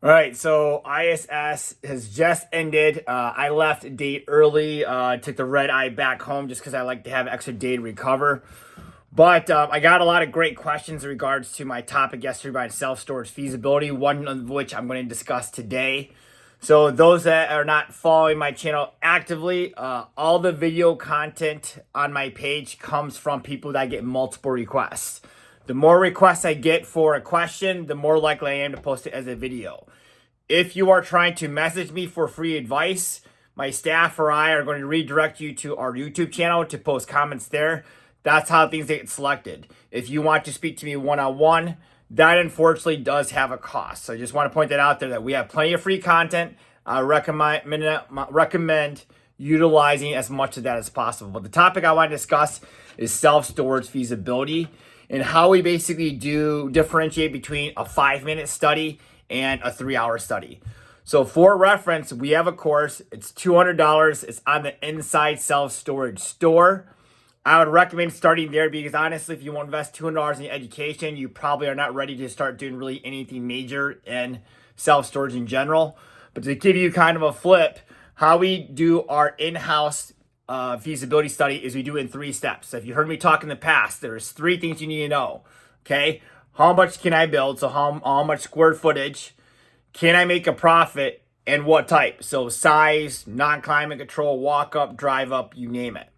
All right, so ISS has just ended. I left a day early, took the red eye back home just because I like to have extra day to recover. But I got a lot of great questions in regards to my topic yesterday about self-storage feasibility, one of which I'm going to discuss today. So those that are not following my channel actively, all the video content on my page comes from people that get multiple requests. The more requests I get for a question, the more likely I am to post it as a video. If you are trying to message me for free advice, my staff or I are going to redirect you to our YouTube channel to post comments there. That's how things get selected. If you want to speak to me one-on-one, that unfortunately does have a cost. So I just want to point that out there that we have plenty of free content. I recommend utilizing as much of that as possible. But the topic I want to discuss is self-storage feasibility and how we basically differentiate between a 5-minute study and a 3-hour study. So for reference, we have a course. It's $200. It's on the Inside Self Storage store. I would recommend starting there because honestly, if you want to invest $200 in education, you probably are not ready to start doing really anything major in self-storage in general. But to give you kind of a flip, how we do our in-house feasibility study is we do it in 3 steps. So if you heard me talk in the past, there's 3 things you need to know. Okay, how much can I build? So how much square footage? Can I make a profit? And what type? So size, non-climate control, walk up, drive up, you name it.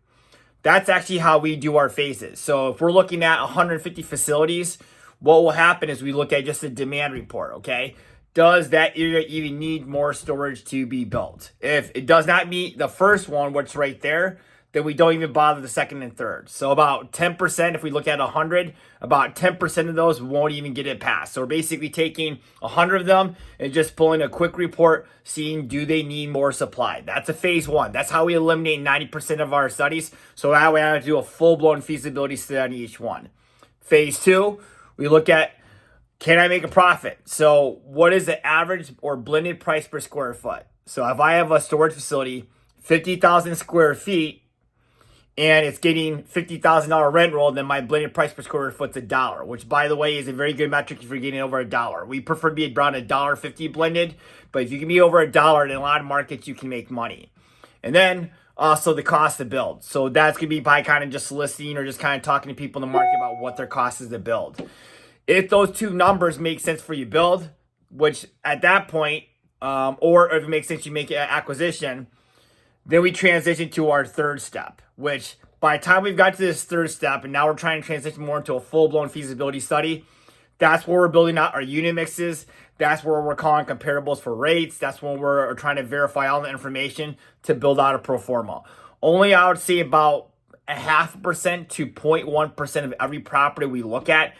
That's actually how we do our phases. So if we're looking at 150 facilities, what will happen is we look at just a demand report, okay? Does that area even need more storage to be built? If it does not meet the first one, what's right there, then we don't even bother the second and third. So about 10%, if we look at 100, about 10% of those won't even get it passed. So we're basically taking 100 of them and just pulling a quick report, seeing do they need more supply. That's a phase 1. That's how we eliminate 90% of our studies. So that way I have to do a full-blown feasibility study on each one. Phase 2, we look at, can I make a profit? So what is the average or blended price per square foot? So if I have a storage facility, 50,000 square feet, and it's getting $50,000 rent roll, then my blended price per square foot is $1, which by the way is a very good metric if you're getting over $1. We prefer to be around $1.50 blended, but if you can be over $1 in a lot of markets, you can make money. And then also the cost to build. So that's gonna be by kind of just listing or just kind of talking to people in the market about what their cost is to build. If those 2 numbers make sense for you build, which at that point, or if it makes sense you make an acquisition, then we transition to our 3rd step, which by the time we've got to this 3rd step, and now we're trying to transition more into a full-blown feasibility study, that's where we're building out our unit mixes. That's where we're calling comparables for rates. That's when we're trying to verify all the information to build out a pro forma. Only I would say about 0.5% to 0.1% of every property we look at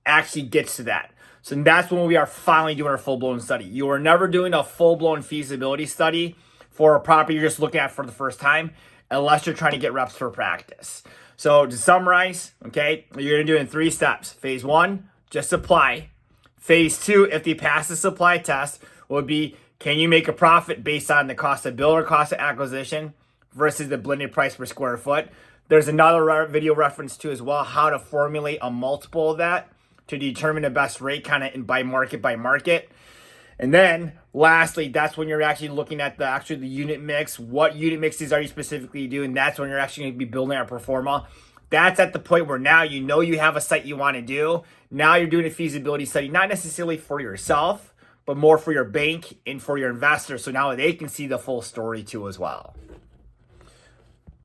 actually gets to that. So that's when we are finally doing our full-blown study. You are never doing a full-blown feasibility study for a property you're just looking at for the first time, unless you're trying to get reps for practice. So to summarize, okay, you're gonna do it in 3 steps. Phase 1, just supply. Phase 2, if they pass the supply test, would be, can you make a profit based on the cost of build or cost of acquisition versus the blended price per square foot? There's another video reference too as well, how to formulate a multiple of that to determine the best rate kind of by market. And then lastly, that's when you're actually looking at the unit mix. What unit mixes are you specifically doing? That's when you're actually going to be building our pro forma. That's at the point where now you know you have a site you want to do. Now you're doing a feasibility study, not necessarily for yourself, but more for your bank and for your investors. So now they can see the full story too as well.